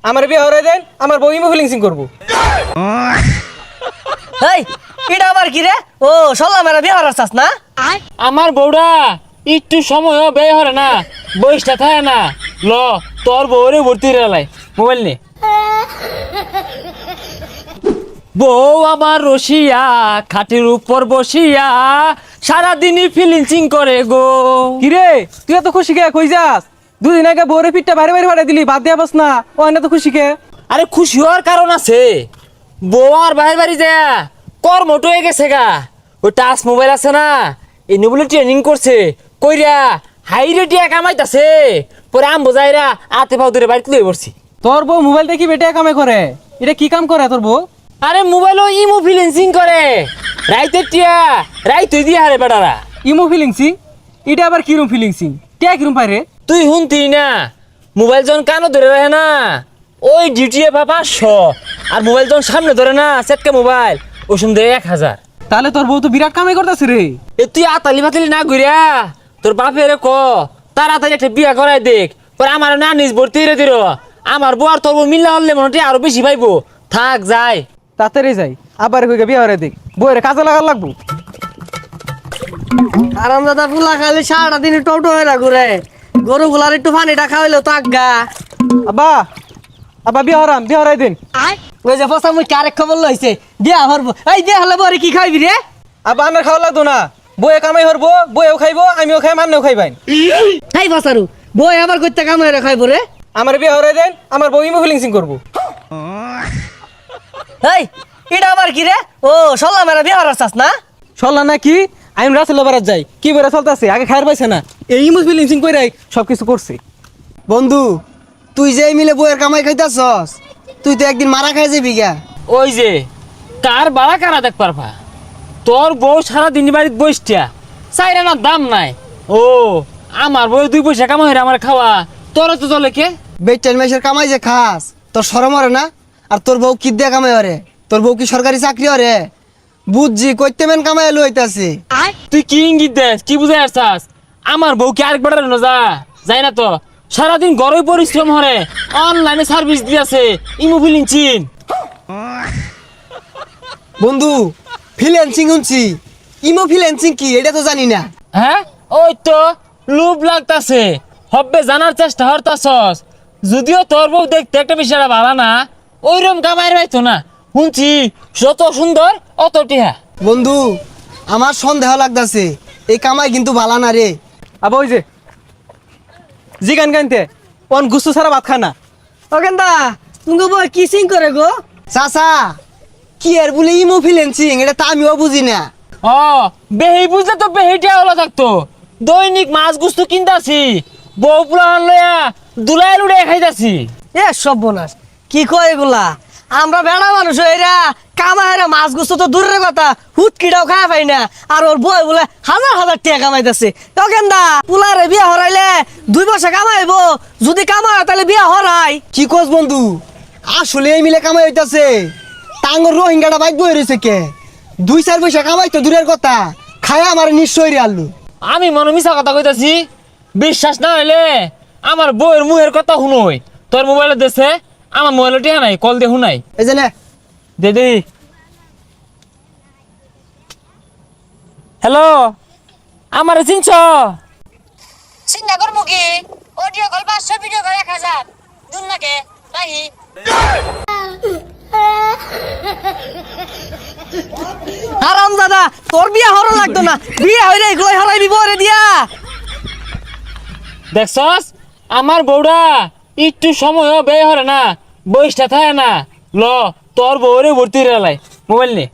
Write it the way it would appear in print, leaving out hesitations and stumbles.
আমার বিয়ে হরে দেন, আমার বউ ইমো ফিলিংসিং করবো। এই এটা আবার কি রে? ও সল্লা মেরা বিয়ে হরার চাস না? আমার বউরা একটু সময়ও ব্যয় হরে না, বয়সটা থাকে না। ল তোর বউরে ভর্তি রেলাই মোবাইল নে। বউ আমার রসিয়া খাটের উপর বসিয়া সারাদিনই ফিলিংসিং করে গো। কিরে তুই এত খুশি কে? কই যাস? দুদিন আগে বউরে পিঠটা ভারী ভারী ফাটাই দিলি, বাদ দিয়া বাস না। ও না তো খুশি কে? আরে খুশি হওয়ার কারণ আছে। বউ আর বাইরে বাড়ি যায় কর্মটো হয়ে গেছে গা। ওই টাচ মোবাইল আছে না, এই বলে ট্রেনিং করছে কইরা হাই রেটিয়া কামাইতাছে। পরে আম বোঝাইরা আতে পাও ধরে বাড়িতে লয়ে পড়ছি। তোর বউ মোবাইল দেখি বেটে কামে করে? এটা কি কাম করে তোর বউ? আরে মোবাইলও ইমো ফিলিংসিং করে রাইতে টিয়া রাইতে দিয়ে হারে বেটারা। ইমো ফিলিংসিং? এটা আবার কিরম ফিলিংসিং? কে কিরম পারে? তুই শুনতি না, মোবাইল যখন কানো ধরে রাখে না ওই ডিউটি 500, আর মোবাইল যখন সামনে ধরে না সেটকে মোবাইল ওই সময় 1000। তাহলে তোর বউ তো বিরাট কামাই করতেছে রে। এ তুই আতালি বাতালি না ঘুরিয়া তোর বাপেরে ক তাড়াতাড়ি একটা বিয়া করাই দেখ। পরে আমার না নিজ ভর্তি রে দিল। আমার বউ আর তোর বউ মিল্লা হলে মনে হয় আরো বেশি পাইবো। থাক যাই তাড়াতাড়ি যাই, আবার কই বিয়ে হরে দেখ, বউরে কাজে লাগার লাগবো। আরাম দাদা পুলা খালি সারাটা দিন টোটো হয়ে না ঘুরে, গরু গুলার একটু পানিটা খাওয়াইলো তো আজ্ঞা। আব্বা আব্বা বিয়ে হরাম, বিয়ে হরাই দিন। ওই যে ফসা মুই আরেক খবর লইছে বিয়া হরবো। এই বিয়া হলে বরে কি খাইবি রে? আব্বা আমার খাওয়া লাগতো না, বউয়ে কামাই হরবো, বউয়েও খাইবো, আমিও খাই, মান্নেও খাইবাই। এই ফসারু বই আবার কইতে কাম হয়ে খাইবো রে? আমার বিয়ে হরাই দেন, আমার বউ ইমো ফিলিংসিং করবো। এই এটা আবার কি রে? ও সল্লা মেরা বিয়া হরার চাস না? চললা না কি? আমি রাসেল বারাত যাই, কি বেড়া চলতেছে, আগে খায়ার পাইছে না, এই ইমো ফিলিংসিং কইরাই সবকিছু করছে। বন্ধু তুই যে মিলে বইয়ের কামাই খাইতাছস, তুই তো একদিন মারা খাই যাবি গা। ওই যে কার বাড়া কারা দেখ পারবা। তোর বউ সারা দিন বাড়িতে বসটিয়া চাইরা না দাম নাই। ও আমার বউ 2 পয়সা কামাই হইরা আমার খাওয়া, তোর তো চলে কে? বেটার মেসের কামাই যে খাস তোর শরম হরে না? আর তোর বউ কি দিয়ে কামাই হরে? তোর বউ কি সরকারি চাকরি হরে? বুঝছি কইতে মেন কামাই লইতাছে। তুই কি ইঙ্গিত দেস, কি বুঝাই আসছাস? আমার বউ কি আরেক বেড়ার না যাই না তো, সারাদিন গরমে পরিশ্রম হরে, অনলাইনে সার্ভিস দিয়েছে ইমো ফিলিংসিং। বন্ধু ফ্রিল্যান্সিং শুনছি, ইমো ফ্রিল্যান্সিং কি এটা তো জানি না। হ্যাঁ ওই তো লোভ লাগতাছে, হব্বে জানার চেষ্টা হরতাছস। যদিও তোর বউ দেখতে একটা বিষয়টা ভালো না, ওইরকম কামাই রাইতো না। শুনছি যত সুন্দর অত টিহা। বন্ধু আমার সন্দেহ লাগতাছে, এই কামাই কিন্তু ভালো না রে। আবার ওই যে জি গান গানতে অন গুসু ছাড়া ভাত খানা। ও কেন্দা তুমি বই কি সিং করে গো? চাচা কি আর বলে ইমো ফ্রিল্যান্সিং এটা তো আমিও বুঝি না। ও বেহি বুঝলে তো বেহিটা হলো থাকতো। দৈনিক মাছ গুস্তু কিনতাছি, বউ পুলান লইয়া দুলাই লুড়ে খাইতাছি। এ সর্বনাশ কি কয় এগুলা? আমরা বেড়া মানুষ এরা কামাইরা মাছ গুছো তো দূরের কথা, হুটকিটাও খাওয়া পাই না। আর ওর বই বলে হাজার হাজার টাকা কামাইতেছে। তো কেন্দা পুলারে বিয়া হরাইলে 2 পয়সা কামাইবো, যদি কামাই তাহলে বিয়া হরাই। কি কস বন্ধু? আসলে এই মিলে কামাই হইতাছে? টাঙ্গর রোহিঙ্গাটা বাইক বই রয়েছে কে? 2-4 পয়সা কামাই তো দূরের কথা, খায় আমার নিশ্চয় রে আল্লু। আমি মনে মিছা কথা কইতাছি? বিশ্বাস না হইলে আমার বউয়ের মুহের কথা শুনই। তোর মোবাইলে দেশে আমার মোবাইলে টিহা নাই, কল দিয়ে শুনাই। এই যে নে। দিদি হ্যালো, আমার চিনছ? চিন্তা করবো কি? Audio call 500, video call 1000। দুন নাকে রাহি। আরাম দাদা তোর বিয়া হরো লাগতো না, বিয়া হইলে এগুলোই হরাইবি বরে দিয়া। দেখছস আমার বউরা একটু সময়ও ব্যয় হরে না, বয়সটা থাকে না। ল তোর বউরে ভর্তি রেলাই মোবাইল নে।